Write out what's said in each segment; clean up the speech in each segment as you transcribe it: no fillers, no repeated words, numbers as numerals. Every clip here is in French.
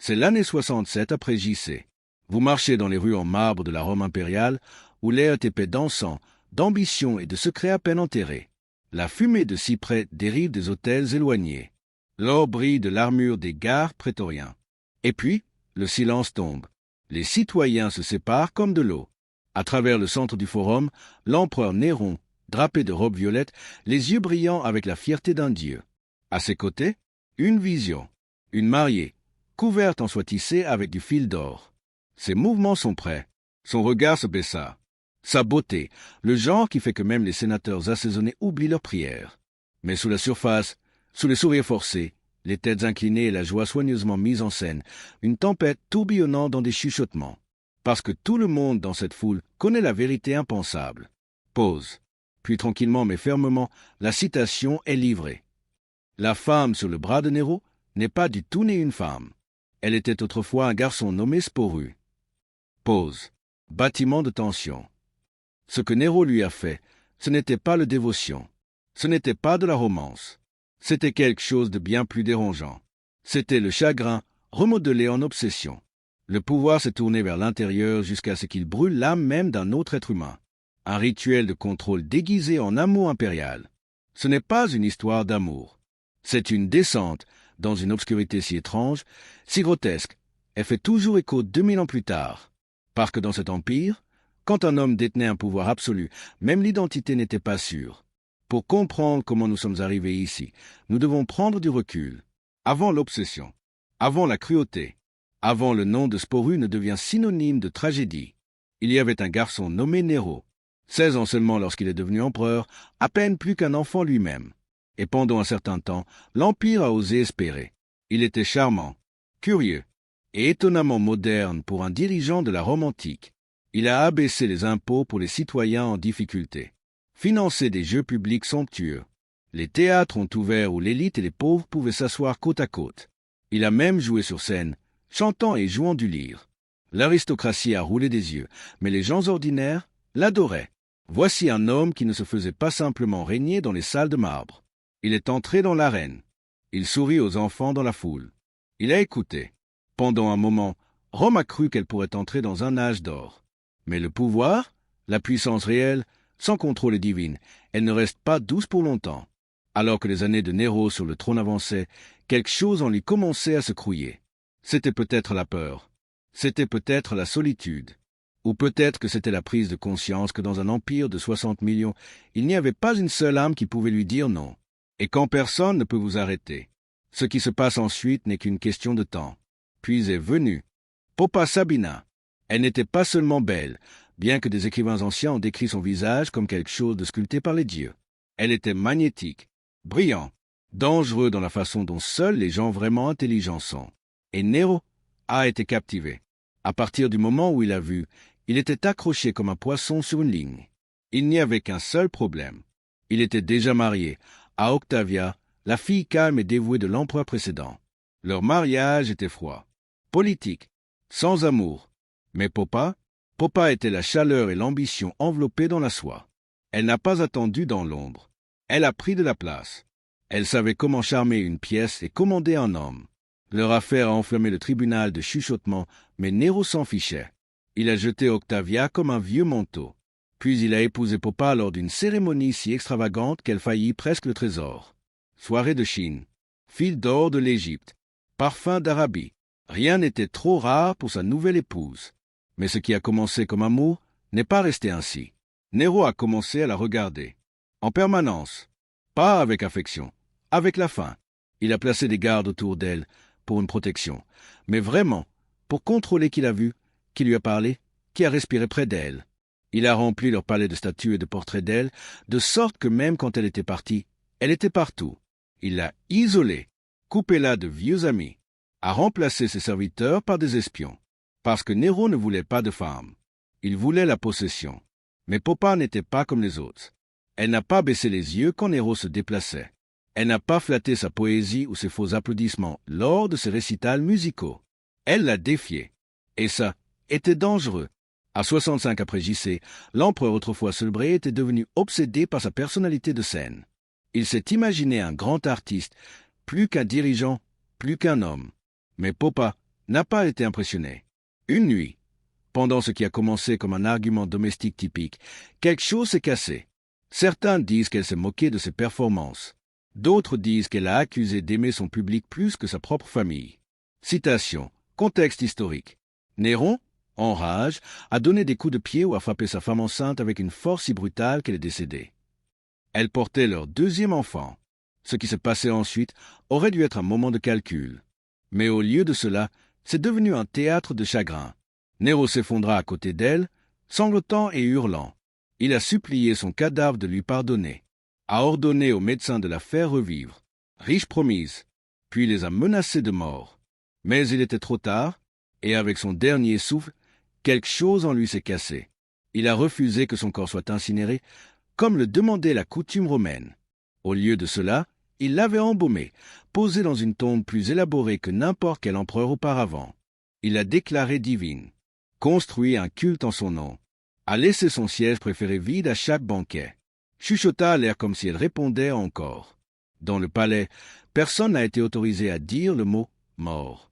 C'est l'année 67 après JC. Vous marchez dans les rues en marbre de la Rome impériale, où l'air est épais d'encens, d'ambition et de secrets à peine enterrés. La fumée de cyprès dérive des hôtels éloignés. L'or brille de l'armure des gardes prétoriens. Et puis, le silence tombe. Les citoyens se séparent comme de l'eau. À travers le centre du forum, l'empereur Néron, drapé de robes violettes, les yeux brillants avec la fierté d'un dieu. À ses côtés, une vision, une mariée, couverte en soie tissée avec du fil d'or. Ses mouvements sont prêts. Son regard se baissa. Sa beauté, le genre qui fait que même les sénateurs assaisonnés oublient leurs prières. Mais sous la surface, sous les sourires forcés, les têtes inclinées et la joie soigneusement mise en scène, une tempête tourbillonnant dans des chuchotements. Parce que tout le monde dans cette foule connaît la vérité impensable. Pause. Puis tranquillement mais fermement, la citation est livrée. La femme sur le bras de Néro n'est pas du tout née une femme. Elle était autrefois un garçon nommé Sporus. Pause. Bâtiment de tension. Ce que Néro lui a fait, ce n'était pas le dévotion. Ce n'était pas de la romance. C'était quelque chose de bien plus dérangeant. C'était le chagrin remodelé en obsession. Le pouvoir s'est tourné vers l'intérieur jusqu'à ce qu'il brûle l'âme même d'un autre être humain. Un rituel de contrôle déguisé en amour impérial. Ce n'est pas une histoire d'amour. C'est une descente dans une obscurité si étrange, si grotesque, elle fait toujours écho 2000 ans plus tard. Parce que dans cet empire, quand un homme détenait un pouvoir absolu, même l'identité n'était pas sûre. Pour comprendre comment nous sommes arrivés ici, nous devons prendre du recul. Avant l'obsession, avant la cruauté, avant le nom de Sporus ne devient synonyme de tragédie. Il y avait un garçon nommé Néro, 16 ans seulement lorsqu'il est devenu empereur, à peine plus qu'un enfant lui-même. Et pendant un certain temps, l'Empire a osé espérer. Il était charmant, curieux et étonnamment moderne pour un dirigeant de la Rome antique. Il a abaissé les impôts pour les citoyens en difficulté, financé des jeux publics somptueux. Les théâtres ont ouvert où l'élite et les pauvres pouvaient s'asseoir côte à côte. Il a même joué sur scène, chantant et jouant du lyre. L'aristocratie a roulé des yeux, mais les gens ordinaires l'adoraient. Voici un homme qui ne se faisait pas simplement régner dans les salles de marbre. Il est entré dans l'arène. Il sourit aux enfants dans la foule. Il a écouté. Pendant un moment, Rome a cru qu'elle pourrait entrer dans un âge d'or. Mais le pouvoir, la puissance réelle, sans contrôle et divine, elle ne reste pas douce pour longtemps. Alors que les années de Néro sur le trône avançaient, quelque chose en lui commençait à se crouiller. C'était peut-être la peur. C'était peut-être la solitude. Ou peut-être que c'était la prise de conscience que dans un empire de 60 millions, il n'y avait pas une seule âme qui pouvait lui dire non. Et quand personne ne peut vous arrêter. Ce qui se passe ensuite n'est qu'une question de temps. Puis est venue Poppa Sabina. Elle n'était pas seulement belle, bien que des écrivains anciens ont décrit son visage comme quelque chose de sculpté par les dieux. Elle était magnétique, brillant, dangereux dans la façon dont seuls les gens vraiment intelligents sont. Et Néro a été captivé. À partir du moment où il a vu, il était accroché comme un poisson sur une ligne. Il n'y avait qu'un seul problème. Il était déjà marié à Octavia, la fille calme et dévouée de l'empereur précédent. Leur mariage était froid, politique, sans amour. Mais Poppa était la chaleur et l'ambition enveloppées dans la soie. Elle n'a pas attendu dans l'ombre. Elle a pris de la place. Elle savait comment charmer une pièce et commander un homme. Leur affaire a enflammé le tribunal de chuchotements, mais Néro s'en fichait. Il a jeté Octavia comme un vieux manteau. Puis il a épousé Poppa lors d'une cérémonie si extravagante qu'elle faillit presque le trésor. Soirée de Chine, fil d'or de l'Égypte, parfum d'Arabie. Rien n'était trop rare pour sa nouvelle épouse. Mais ce qui a commencé comme amour n'est pas resté ainsi. Néro a commencé à la regarder. En permanence. Pas avec affection, avec la faim. Il a placé des gardes autour d'elle pour une protection. Mais vraiment, pour contrôler qui l'a vue, qui lui a parlé, qui a respiré près d'elle. Il a rempli leur palais de statues et de portraits d'elle, de sorte que même quand elle était partie, elle était partout. Il l'a isolée, coupée-la de vieux amis, a remplacé ses serviteurs par des espions. Parce que Néro ne voulait pas de femme. Il voulait la possession. Mais Poppa n'était pas comme les autres. Elle n'a pas baissé les yeux quand Néro se déplaçait. Elle n'a pas flatté sa poésie ou ses faux applaudissements lors de ses récitals musicaux. Elle l'a défié. Et ça était dangereux. À 65 après JC, l'empereur autrefois célébré était devenu obsédé par sa personnalité de scène. Il s'est imaginé un grand artiste, plus qu'un dirigeant, plus qu'un homme. Mais Poppa n'a pas été impressionné. Une nuit, pendant ce qui a commencé comme un argument domestique typique, quelque chose s'est cassé. Certains disent qu'elle s'est moquée de ses performances. D'autres disent qu'elle a accusé d'aimer son public plus que sa propre famille. Citation. Contexte historique. Néron, en rage, a donné des coups de pied ou a frappé sa femme enceinte avec une force si brutale qu'elle est décédée. Elle portait leur deuxième enfant. Ce qui s'est passé ensuite aurait dû être un moment de calcul. Mais au lieu de cela, c'est devenu un théâtre de chagrin. Néron s'effondra à côté d'elle, sanglotant et hurlant. Il a supplié son cadavre de lui pardonner, a ordonné aux médecins de la faire revivre, riche promise, puis les a menacés de mort. Mais il était trop tard, et avec son dernier souffle, quelque chose en lui s'est cassé. Il a refusé que son corps soit incinéré, comme le demandait la coutume romaine. Au lieu de cela, il l'avait embaumé, posé dans une tombe plus élaborée que n'importe quel empereur auparavant. Il l'a déclarée divine, construit un culte en son nom, a laissé son siège préféré vide à chaque banquet, chuchota à l'air comme si elle répondait encore. Dans le palais, personne n'a été autorisé à dire le mot « mort ».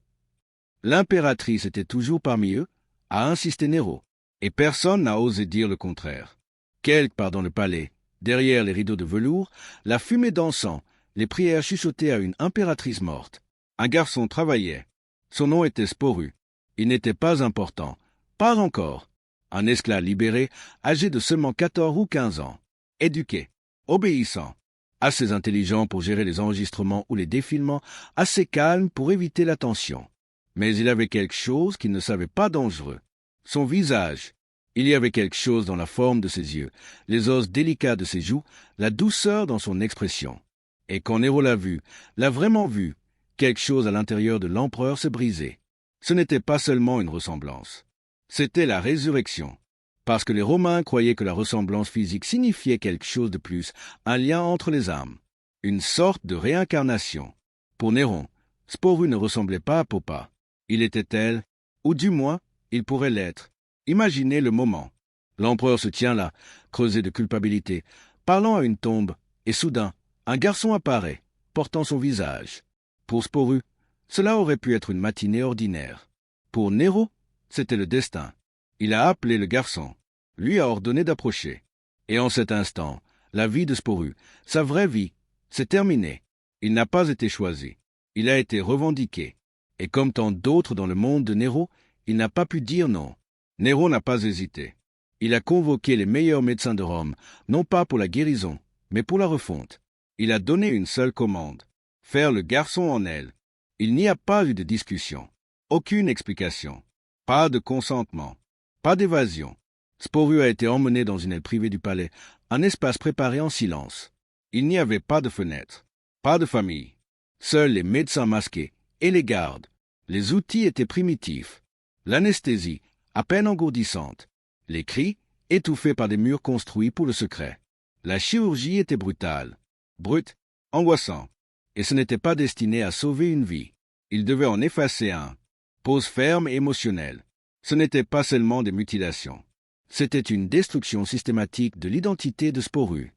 L'impératrice était toujours parmi eux, a insisté Néron, et personne n'a osé dire le contraire. Quelque part dans le palais, derrière les rideaux de velours, la fumée d'encens, les prières chuchotaient à une impératrice morte. Un garçon travaillait. Son nom était Sporus. Il n'était pas important. Pas encore. Un esclave libéré, âgé de seulement 14 ou 15 ans. Éduqué. Obéissant. Assez intelligent pour gérer les enregistrements ou les défilements, assez calme pour éviter la tension. Mais il avait quelque chose qu'il ne savait pas dangereux. Son visage. Il y avait quelque chose dans la forme de ses yeux, les os délicats de ses joues, la douceur dans son expression. Et quand Néron l'a vu, l'a vraiment vu, quelque chose à l'intérieur de l'empereur s'est brisé. Ce n'était pas seulement une ressemblance. C'était la résurrection. Parce que les Romains croyaient que la ressemblance physique signifiait quelque chose de plus, un lien entre les âmes. Une sorte de réincarnation. Pour Néron, Sporus ne ressemblait pas à Poppa. Il était elle, ou du moins, il pourrait l'être. Imaginez le moment. L'empereur se tient là, creusé de culpabilité, parlant à une tombe, et soudain, un garçon apparaît, portant son visage. Pour Sporus, cela aurait pu être une matinée ordinaire. Pour Néron, c'était le destin. Il a appelé le garçon, lui a ordonné d'approcher. Et en cet instant, la vie de Sporus, sa vraie vie, s'est terminée. Il n'a pas été choisi. Il a été revendiqué. Et comme tant d'autres dans le monde de Néron, il n'a pas pu dire non. Néron n'a pas hésité. Il a convoqué les meilleurs médecins de Rome, non pas pour la guérison, mais pour la refonte. Il a donné une seule commande, faire le garçon en elle. Il n'y a pas eu de discussion, aucune explication, pas de consentement, pas d'évasion. Sporus a été emmené dans une aile privée du palais, un espace préparé en silence. Il n'y avait pas de fenêtre, pas de famille. Seuls les médecins masqués et les gardes. Les outils étaient primitifs. L'anesthésie, à peine engourdissante. Les cris, étouffés par des murs construits pour le secret. La chirurgie était brutale, brute, angoissant. Et ce n'était pas destiné à sauver une vie. Il devait en effacer un. Pose ferme et émotionnelle. Ce n'était pas seulement des mutilations. C'était une destruction systématique de l'identité de Sporus.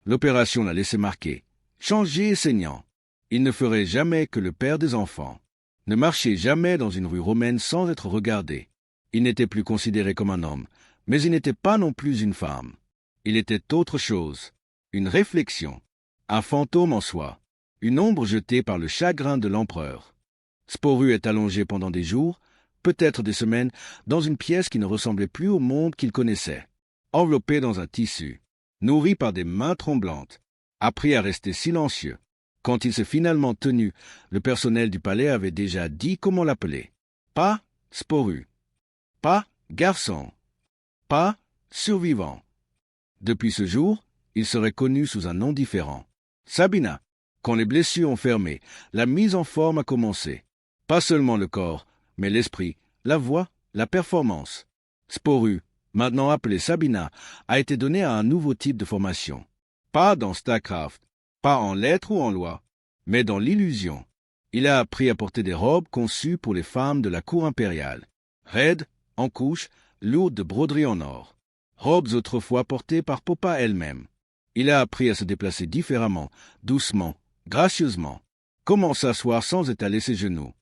L'opération l'a laissé marqué, changé et saignant. Il ne ferait jamais que le père des enfants. Ne marchait jamais dans une rue romaine sans être regardé. Il n'était plus considéré comme un homme, mais il n'était pas non plus une femme. Il était autre chose, une réflexion, un fantôme en soi, une ombre jetée par le chagrin de l'empereur. Sporus est allongé pendant des jours, peut-être des semaines, dans une pièce qui ne ressemblait plus au monde qu'il connaissait, enveloppé dans un tissu, nourri par des mains tremblantes, appris à rester silencieux. Quand il s'est finalement tenu, le personnel du palais avait déjà dit comment l'appeler. Pas Sporus. Pas garçon. Pas survivant. Depuis ce jour, il serait connu sous un nom différent. Sabina. Quand les blessures ont fermé, la mise en forme a commencé. Pas seulement le corps, mais l'esprit, la voix, la performance. Sporus, maintenant appelé Sabina, a été donné à un nouveau type de formation. Pas dans StarCraft, pas en lettres ou en loi, mais dans l'illusion. Il a appris à porter des robes conçues pour les femmes de la cour impériale. Raides, en couche, lourdes de broderies en or. Robes autrefois portées par Poppa elle-même. Il a appris à se déplacer différemment, doucement, gracieusement. Comment s'asseoir sans étaler ses genoux.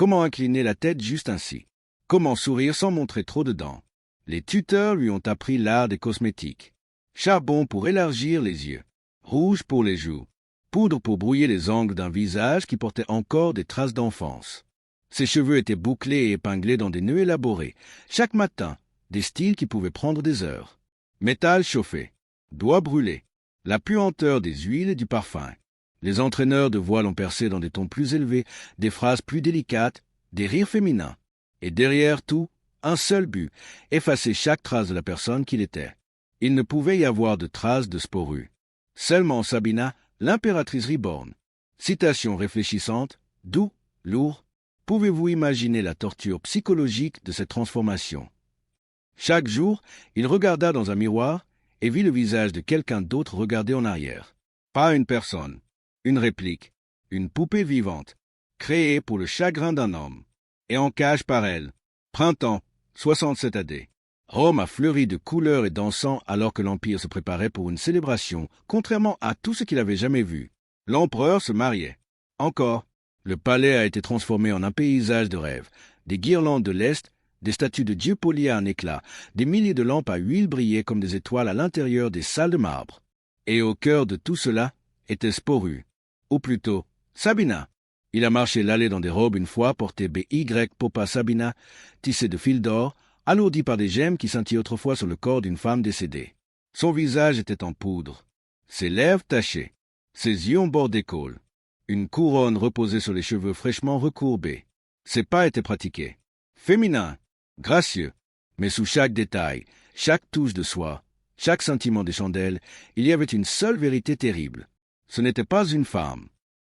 Comment incliner la tête juste ainsi? Comment sourire sans montrer trop de dents? Les tuteurs lui ont appris l'art des cosmétiques. Charbon pour élargir les yeux, rouge pour les joues, poudre pour brouiller les angles d'un visage qui portait encore des traces d'enfance. Ses cheveux étaient bouclés et épinglés dans des nœuds élaborés. Chaque matin, des styles qui pouvaient prendre des heures. Métal chauffé, doigts brûlés, la puanteur des huiles et du parfum. Les entraîneurs de voix l'ont percé dans des tons plus élevés, des phrases plus délicates, des rires féminins. Et derrière tout, un seul but, effacer chaque trace de la personne qu'il était. Il ne pouvait y avoir de traces de Sporus. Seulement Sabina, l'impératrice reborn. Citation réfléchissante, doux, lourd. Pouvez-vous imaginer la torture psychologique de cette transformation? Chaque jour, il regarda dans un miroir et vit le visage de quelqu'un d'autre regarder en arrière. Pas une personne, une réplique, une poupée vivante, créée pour le chagrin d'un homme, et en cage par elle. Printemps, 67 AD. Rome a fleuri de couleurs et d'encens alors que l'Empire se préparait pour une célébration, contrairement à tout ce qu'il avait jamais vu. L'empereur se mariait. Encore, le palais a été transformé en un paysage de rêve. Des guirlandes de l'Est, des statues de dieux polis à un éclat, des milliers de lampes à huile brillaient comme des étoiles à l'intérieur des salles de marbre. Et au cœur de tout cela était Sporus, ou plutôt Sabina. Il a marché l'allée dans des robes une fois portées BY Popa Sabina, tissées de fil d'or, alourdies par des gemmes qui scintillaient autrefois sur le corps d'une femme décédée. Son visage était en poudre, ses lèvres tachées, ses yeux en bord d'écaule. Une couronne reposait sur les cheveux fraîchement recourbés. Ses pas étaient pratiqués, féminins, gracieux, mais sous chaque détail, chaque touche de soie, chaque scintillement des chandelles, il y avait une seule vérité terrible. Ce n'était pas une femme,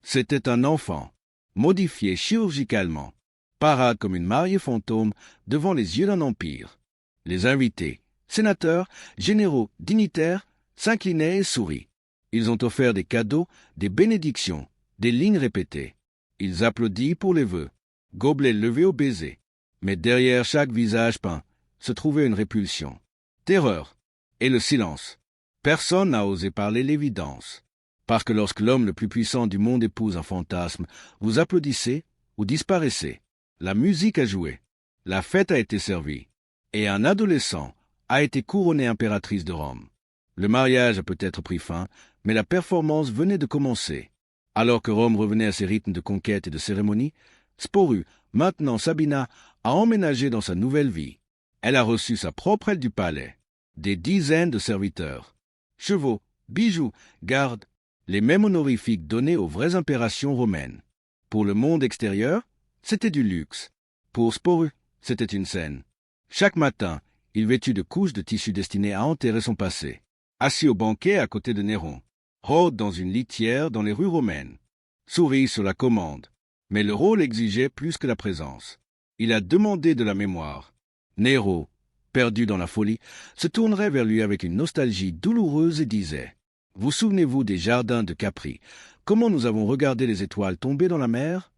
c'était un enfant, modifié chirurgicalement, parade comme une mariée fantôme devant les yeux d'un empire. Les invités, sénateurs, généraux, dignitaires, s'inclinaient et sourient. Ils ont offert des cadeaux, des bénédictions, des lignes répétées. Ils applaudissent pour les vœux, gobelets levés au baiser. Mais derrière chaque visage peint se trouvait une répulsion, terreur et le silence. Personne n'a osé parler l'évidence. Parce que lorsque l'homme le plus puissant du monde épouse un fantasme, vous applaudissez ou disparaissez. La musique a joué, la fête a été servie, et un adolescent a été couronné impératrice de Rome. Le mariage a peut-être pris fin, mais la performance venait de commencer. Alors que Rome revenait à ses rythmes de conquête et de cérémonie, Sporus, maintenant Sabina, a emménagé dans sa nouvelle vie. Elle a reçu sa propre aile du palais, des dizaines de serviteurs, chevaux, bijoux, gardes, les mêmes honorifiques donnés aux vraies impérations romaines. Pour le monde extérieur, c'était du luxe. Pour Sporus, c'était une scène. Chaque matin, il vêtit de couches de tissu destinées à enterrer son passé. Assis au banquet à côté de Néron, rôde dans une litière dans les rues romaines, sourit sur la commande. Mais le rôle exigeait plus que la présence. Il a demandé de la mémoire. Néron, perdu dans la folie, se tournerait vers lui avec une nostalgie douloureuse et disait « Vous souvenez-vous des jardins de Capri? Comment nous avons regardé les étoiles tomber dans la mer ?»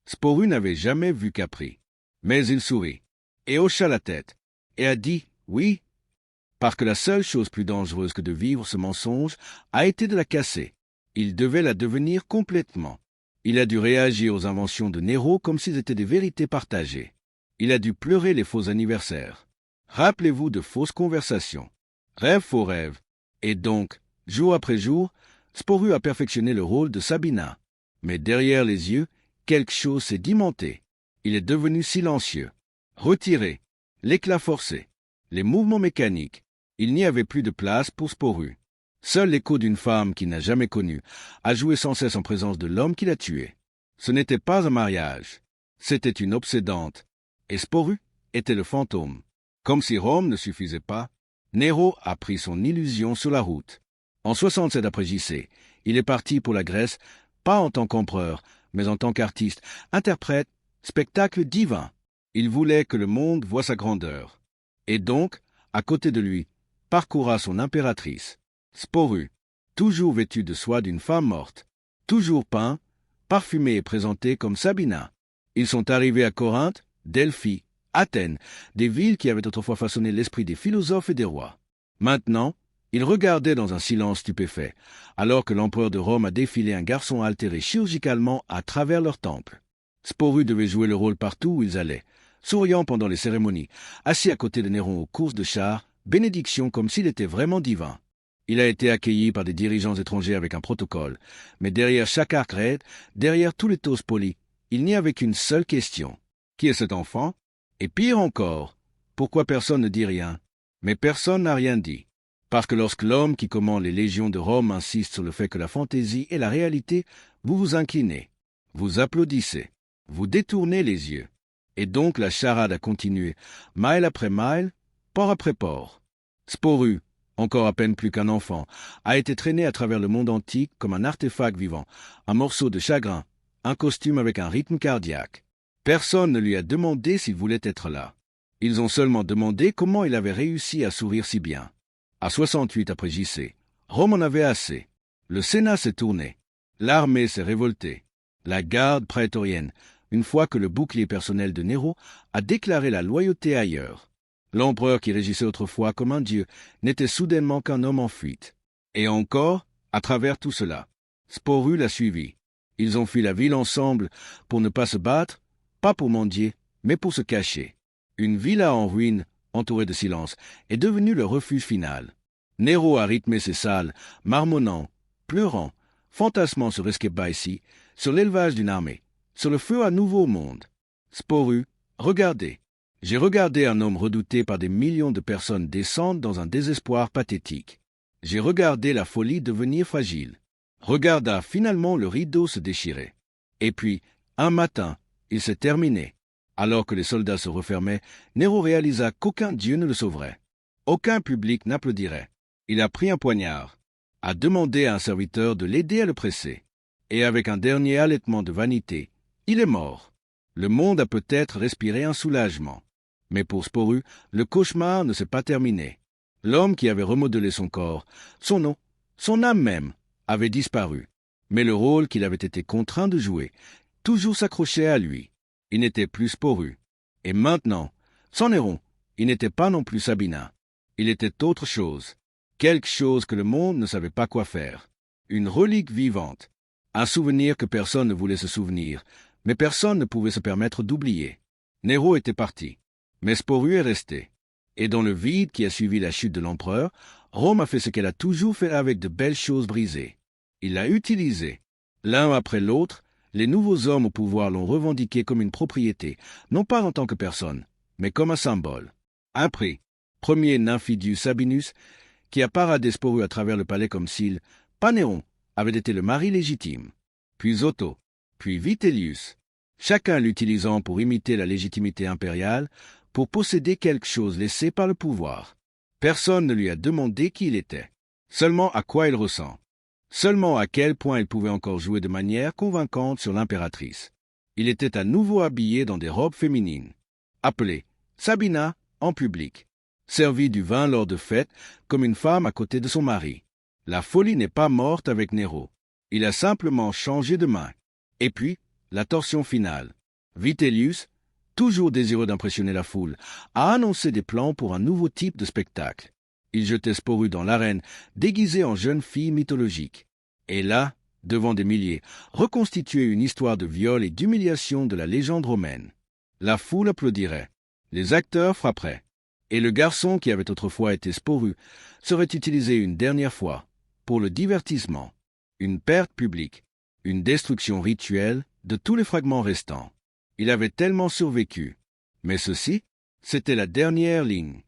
Sporus n'avait jamais vu Capri, mais il sourit, et hocha la tête, et a dit « Oui », parce que la seule chose plus dangereuse que de vivre ce mensonge a été de la casser. Il devait la devenir complètement. Il a dû réagir aux inventions de Néron comme s'ils étaient des vérités partagées. Il a dû pleurer les faux anniversaires. Rappelez-vous de fausses conversations. Rêve faux rêve. Et donc, jour après jour, Sporus a perfectionné le rôle de Sabina. Mais derrière les yeux, quelque chose s'est dimenté. Il est devenu silencieux, retiré, l'éclat forcé, les mouvements mécaniques. Il n'y avait plus de place pour Sporus. Seul l'écho d'une femme qu'il n'a jamais connue a joué sans cesse en présence de l'homme qui l'a tué. Ce n'était pas un mariage, c'était une obsédante, et Sporus était le fantôme. Comme si Rome ne suffisait pas, Néron a pris son illusion sur la route. En 67 après JC, il est parti pour la Grèce, pas en tant qu'empereur, mais en tant qu'artiste, interprète, spectacle divin. Il voulait que le monde voie sa grandeur. Et donc, à côté de lui, parcourra son impératrice. Sporus, toujours vêtu de soie d'une femme morte, toujours peint, parfumé et présenté comme Sabina. Ils sont arrivés à Corinthe, Delphi, Athènes, des villes qui avaient autrefois façonné l'esprit des philosophes et des rois. Maintenant, ils regardaient dans un silence stupéfait, alors que l'empereur de Rome a défilé un garçon altéré chirurgicalement à travers leur temple. Sporus devait jouer le rôle partout où ils allaient, souriant pendant les cérémonies, assis à côté de Néron aux courses de chars, bénédiction comme s'il était vraiment divin. Il a été accueilli par des dirigeants étrangers avec un protocole, mais derrière chaque arc raide, derrière tous les toasts polis, il n'y avait qu'une seule question. Qui est cet enfant? Et pire encore, pourquoi personne ne dit rien? Mais personne n'a rien dit. Parce que lorsque l'homme qui commande les légions de Rome insiste sur le fait que la fantaisie est la réalité, vous vous inclinez, vous applaudissez, vous détournez les yeux. Et donc la charade a continué, mile après mile, port après port. Sporus, encore à peine plus qu'un enfant, a été traîné à travers le monde antique comme un artefact vivant, un morceau de chagrin, un costume avec un rythme cardiaque. Personne ne lui a demandé s'il voulait être là. Ils ont seulement demandé comment il avait réussi à sourire si bien. À 68 après JC, Rome en avait assez. Le Sénat s'est tourné. L'armée s'est révoltée. La garde prétorienne, une fois que le bouclier personnel de Néro a déclaré la loyauté ailleurs. L'empereur qui régissait autrefois comme un dieu n'était soudainement qu'un homme en fuite. Et encore, à travers tout cela, Sporus l'a suivi. Ils ont fui la ville ensemble pour ne pas se battre, pas pour mendier, mais pour se cacher. Une villa en ruine, entourée de silence, est devenue le refuge final. Néro a rythmé ses salles, marmonnant, pleurant, fantasmant sur Esquebaïsi, sur l'élevage d'une armée, sur le feu à nouveau au monde. Sporus, regardez. J'ai regardé un homme redouté par des millions de personnes descendre dans un désespoir pathétique. J'ai regardé la folie devenir fragile. Regarda finalement le rideau se déchirer. Et puis, un matin, il s'est terminé. Alors que les soldats se refermaient, Néro réalisa qu'aucun dieu ne le sauverait. Aucun public n'applaudirait. Il a pris un poignard, a demandé à un serviteur de l'aider à le presser. Et avec un dernier halètement de vanité, il est mort. Le monde a peut-être respiré un soulagement. Mais pour Sporus, le cauchemar ne s'est pas terminé. L'homme qui avait remodelé son corps, son nom, son âme même, avait disparu. Mais le rôle qu'il avait été contraint de jouer, toujours s'accrochait à lui. Il n'était plus Sporus. Et maintenant, sans Néron, il n'était pas non plus Sabina. Il était autre chose. Quelque chose que le monde ne savait pas quoi faire. Une relique vivante. Un souvenir que personne ne voulait se souvenir, mais personne ne pouvait se permettre d'oublier. Néro était parti. Mais Sporus est resté. Et dans le vide qui a suivi la chute de l'empereur, Rome a fait ce qu'elle a toujours fait avec de belles choses brisées. Il l'a utilisé. L'un après l'autre, les nouveaux hommes au pouvoir l'ont revendiqué comme une propriété, non pas en tant que personne, mais comme un symbole. Un prix. Premier Nymphidius Sabinus, qui a paradé Sporus à travers le palais comme s'il, pas Néron, avait été le mari légitime. Puis Otho, puis Vitellius, chacun l'utilisant pour imiter la légitimité impériale, pour posséder quelque chose laissé par le pouvoir. Personne ne lui a demandé qui il était, seulement à quoi il ressent, seulement à quel point il pouvait encore jouer de manière convaincante sur l'impératrice. Il était à nouveau habillé dans des robes féminines, appelé Sabina en public, servi du vin lors de fêtes comme une femme à côté de son mari. La folie n'est pas morte avec Néro. Il a simplement changé de main. Et puis, la torsion finale. Vitellius, toujours désireux d'impressionner la foule, a annoncé des plans pour un nouveau type de spectacle. Il jetait Sporus dans l'arène, déguisé en jeune fille mythologique. Et là, devant des milliers, reconstituer une histoire de viol et d'humiliation de la légende romaine. La foule applaudirait. Les acteurs frapperaient. Et le garçon qui avait autrefois été Sporus serait utilisé une dernière fois, pour le divertissement. Une perte publique, une destruction rituelle de tous les fragments restants. Il avait tellement survécu. Mais ceci, c'était la dernière ligne.